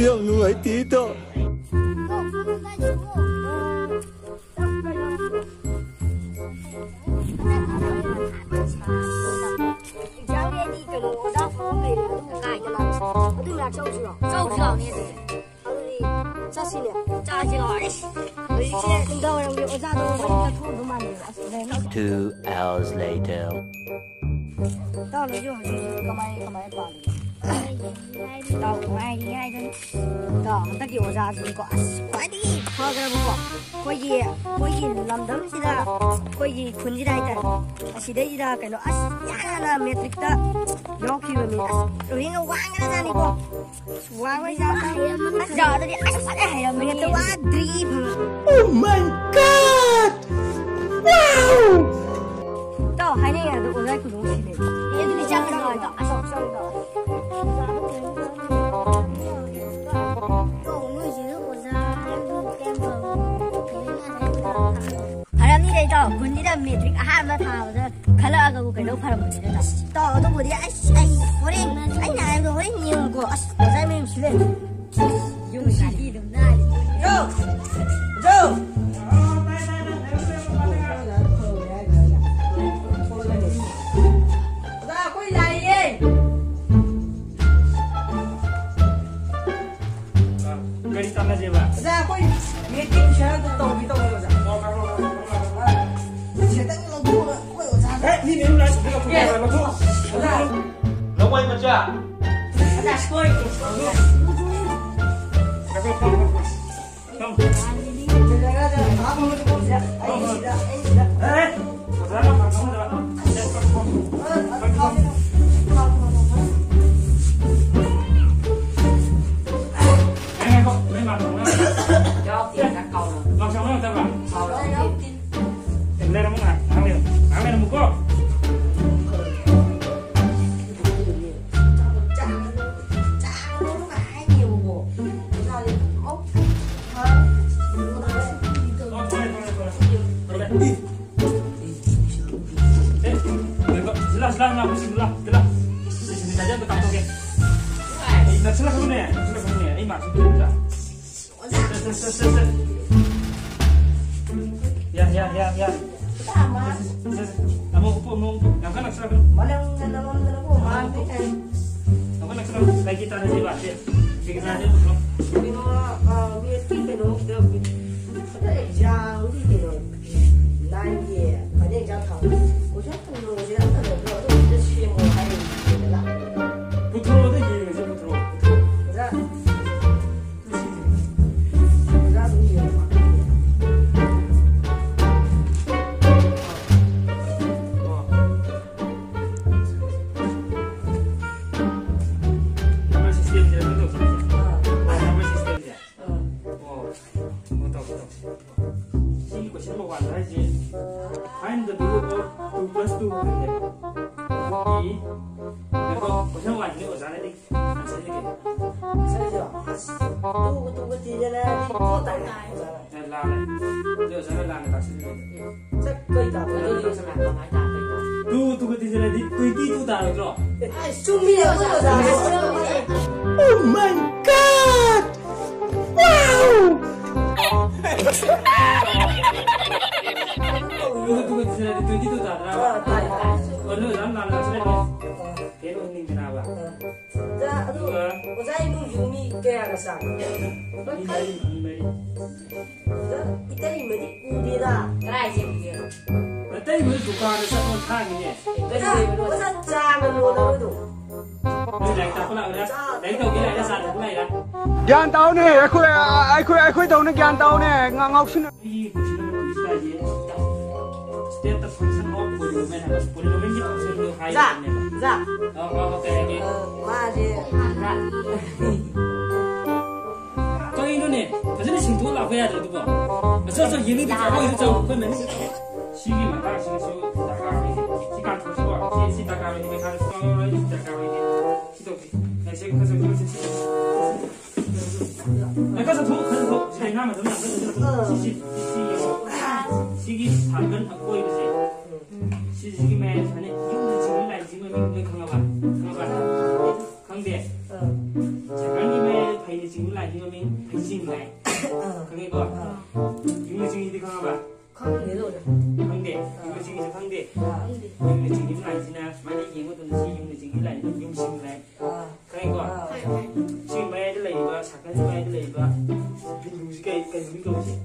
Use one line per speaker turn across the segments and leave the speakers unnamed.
yang nuaitito.
Two hours later.
到了就好像是干嘛搞的，到我爱你爱人，到他给我啥子个，快点，好个不过，可以làm đấm gì đó，可以困起来的，是的是的，感觉呀那没得的，要去外面，昨天我玩个啥那个，玩个啥，找的的，还要没得玩 drip。Oh
my god! Wow!
到还那样的，我在可东西嘞，也这里讲个啥的，上的。คุณนี่ได้มีทริคอาหารมาทำจะขลังก็กูพาราหมดเลยนะต่อตัวบุตรไอ้คนนี้ไอ้นายตัวนี้ยิ่งกว่าใช่ไหมชิลล์ยุ่งกันดีตรงนั้นโจ
Oh my god! Wow! Gian tao nè, ai khơi tao nè, gian tao nè, ngọc xin.
Dạ.
Có ý nữa nè, phải rất là trình thủ là phải là được đúng không? Mà sao gì nữa thì phải có ý đâu, phải mình 시기 맞다 시기 다가오니 시간 도시고 시 다가오니 가는 수강을 다가오니 시도 내 시간에서 그렇지 내가 더 차이나면 더 시기 당근 갖고 이러지 시기매 전에 이용도 지금 날 지금 강화가 강대 장관님의 바이니 지금 그게 거. 윤리증이 그거 봐.
강대로.
강대. 윤리증이 강대. 윤리증이 라이지나 만약 이거도 윤리증이 라이 용심 라이. 그게 거. 지금 말들 라이가 잠깐 말들 라이가 윤리가 윤리가 뭐지?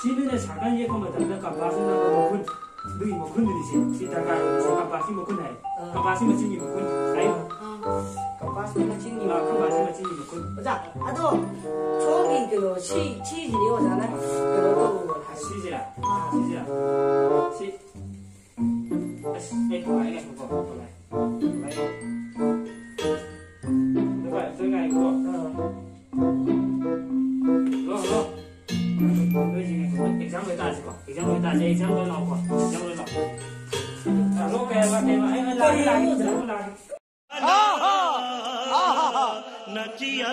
시민의 작은 예고만 담는 깜빡이는 거 너희 뭐 군들이지? 시다가 깜빡이 뭐 군해. 깜빡이 뭐 진이 뭐 군. 아유. 깜빡이 뭐 진이 뭐 군.
자, 아도 저기 그 치즈리 오잖아. 그거
시지라. 시지라. 시. 에이, 그거 아니야 그거. 누가 이거. exam người ta sẽ có exam người ta sẽ exam người nào có exam người nào lúc kêu mà anh làm
Nachia.